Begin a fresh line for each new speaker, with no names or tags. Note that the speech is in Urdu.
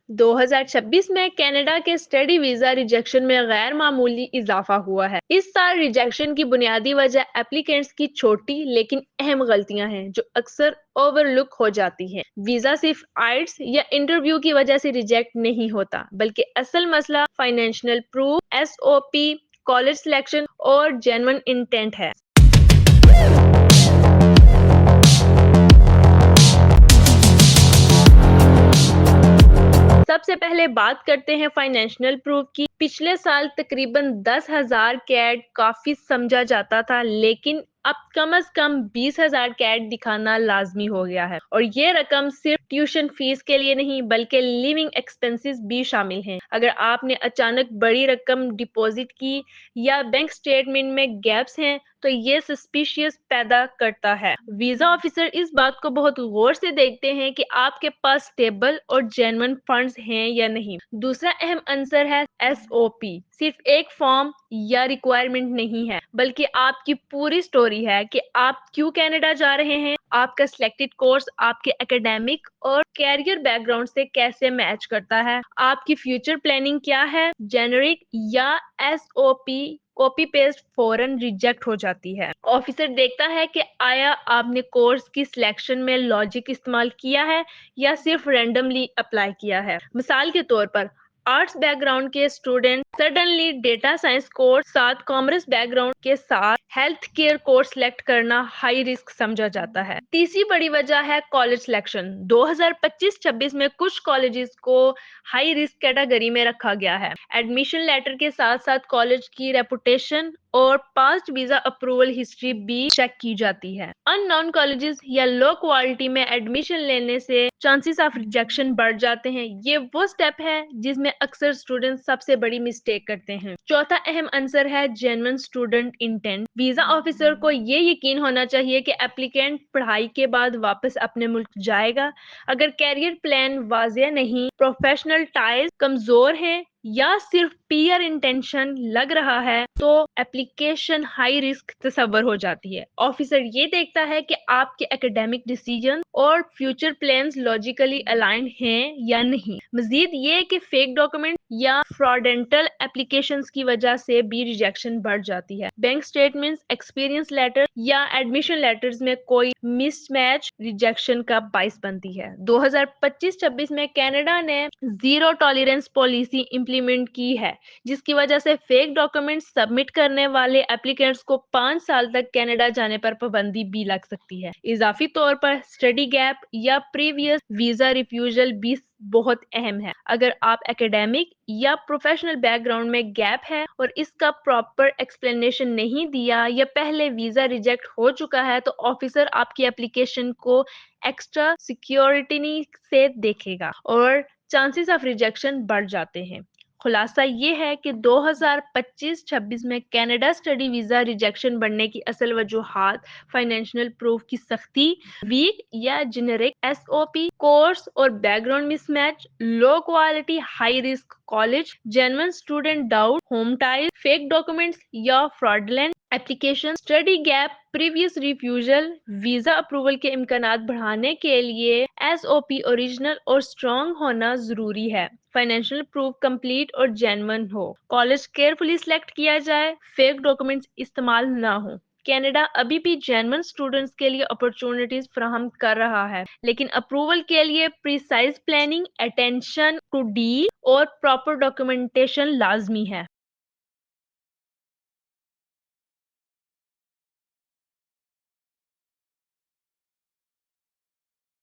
2026 میں کینیڈا کے اسٹڈی ویزا ریجیکشن میں غیر معمولی اضافہ ہوا ہے۔ اس سال ریجیکشن کی بنیادی وجہ اپلیکینٹس کی چھوٹی لیکن اہم غلطیاں ہیں جو اکثر اوور لک ہو جاتی ہیں۔ ویزا صرف آئلٹس یا انٹرویو کی وجہ سے ریجیکٹ نہیں ہوتا، بلکہ اصل مسئلہ فائنینشیل پروف، ایس او پی، کالج سلیکشن اور جینون انٹینٹ ہے۔ سب سے پہلے بات کرتے ہیں فائنینشیل پروف کی۔ پچھلے سال تقریباً 10,000 کیڈ کافی سمجھا جاتا تھا، لیکن اب کم از کم 20,000 کیڈ دکھانا لازمی ہو گیا ہے، اور یہ رقم صرف ٹیوشن فیس کے لیے نہیں بلکہ لیونگ ایکسپنسز بھی شامل ہیں۔ اگر آپ نے اچانک بڑی رقم ڈپازٹ کی یا بینک سٹیٹمنٹ میں گیپس ہیں تو یہ سسپیشیس پیدا کرتا ہے۔ ویزا آفیسر اس بات کو بہت غور سے دیکھتے ہیں کہ آپ کے پاس سٹیبل اور جینون فنڈز ہیں یا نہیں۔ دوسرا اہم عنصر ہے ایس او پی۔ صرف ایک فارم یا ریکوائرمنٹ نہیں ہے، بلکہ آپ کی پوری سٹوری ہے کہ آپ کیوں کینیڈا جا رہے ہیں، آپ کا سلیکٹڈ کورس آپ کے اکیڈیمک اور کیریئر بیک گراؤنڈ سے کیسے میچ کرتا ہے، آپ کی فیوچر پلاننگ کیا ہے۔ جینرک یا ایس او پی کاپی پیسٹ فوراً ریجیکٹ ہو جاتی ہے۔ آفیسر دیکھتا ہے کہ آیا آپ نے کورس کی سلیکشن میں لاجک استعمال کیا ہے یا صرف رینڈملی اپلائی کیا ہے۔ مثال کے طور پر آرٹس بیک گراؤنڈ کے student suddenly data science course ساتھ کامرس بیک گراؤنڈ کے ساتھ ہیلتھ کیئر کورس سلیکٹ کرنا ہائی رسک سمجھا جاتا ہے۔ تیسری بڑی وجہ ہے کالج سلیکشن۔ 2025-26 میں کچھ کالجز کو ہائی رسک کیٹیگری میں رکھا گیا ہے۔ ایڈمیشن لیٹر کے ساتھ ساتھ کالج کی ریپوٹیشن اور پاسٹ ویزا اپروول ہسٹری بھی چیک کی جاتی ہے۔ ان نون کالجز یا لو کوالٹی میں ایڈمیشن لینے سے چانسز آف ریجیکشن بڑھ جاتے ہیں۔ یہ وہ سٹیپ ہے جس میں اکثر اسٹوڈنٹ سب سے بڑی مسٹیک کرتے ہیں۔ چوتھا اہم عنصر ہے genuine student intent. Visa officer کو یہ یقین ہونا چاہیے کہ ایپلیکینٹ پڑھائی کے بعد واپس اپنے ملک جائے گا۔ اگر کیریئر پلان واضح نہیں، پروفیشنل ٹائز کمزور ہیں یا صرف پیئر انٹینشن لگ رہا ہے تو ایپلیکیشن ہائی رسک تصور ہو جاتی ہے۔ آفیسر یہ دیکھتا ہے کہ آپ کے اکیڈیمک ڈیسیجن اور فیوچر پلانز لاجیکلی الائنڈ ہیں یا نہیں۔ مزید یہ کہ فیک ڈاکومنٹ یا فراڈنٹل ایپلیکیشنز کی وجہ سے بھی ریجیکشن بڑھ جاتی ہے۔ بینک سٹیٹمنٹس، ایکسپیرینس لیٹر یا ایڈمیشن لیٹرز میں کوئی مس میچ ریجیکشن کا باعث بنتی ہے۔ 2025-26 میں کینیڈا نے زیرو ٹالرنس پالیسی امپلیمنٹ کی ہے، جس کی وجہ سے فیک ڈاکومنٹ سبمٹ کرنے والے ایپلیکینٹس کو 5 سال تک کینیڈا جانے پر پابندی بھی لگ سکتی ہے۔ اضافی طور پر اسٹڈی گیپ یا پریویس ویزا ریفیوزل بھی بہت اہم ہے۔ اگر آپ اکیڈیمک یا پروفیشنل بیک گراؤنڈ میں گیپ ہے اور اس کا پراپر ایکسپلینیشن نہیں دیا یا پہلے ویزا ریجیکٹ ہو چکا ہے تو آفیسر آپ کی اپلیکیشن کو ایکسٹرا سیکیورٹی سے دیکھے گا اور چانسز آف ریجیکشن بڑھ جاتے ہیں۔ خلاصہ یہ ہے کہ 2025-26 میں کینیڈا اسٹڈی ویزا ریجیکشن بڑھنے کی اصل وجوہات فائنینشیل پروف کی سختی، ویک یا generic S O P, course اور background mismatch, low quality high risk college, genuine student doubt, home ties, fake documents یا fraudulent application, study gap, previous refusal. Visa approval کے امکانات بڑھانے کے لیے ایس او پی اوریجنل اور اسٹرانگ ہونا ضروری ہے۔ فائنینشیل پروف کمپلیٹ اور جینون ہو، کالج کیئرفلی سلیکٹ کیا جائے، فیک ڈاکومنٹس استعمال نہ ہوں۔ کینیڈا ابھی بھی جینون اسٹوڈنٹس کے لیے اپرچونٹیز فراہم کر رہا ہے، لیکن اپروول کے لیے precise planning, attention to deal اور پراپر ڈاکومنٹیشن لازمی ہے۔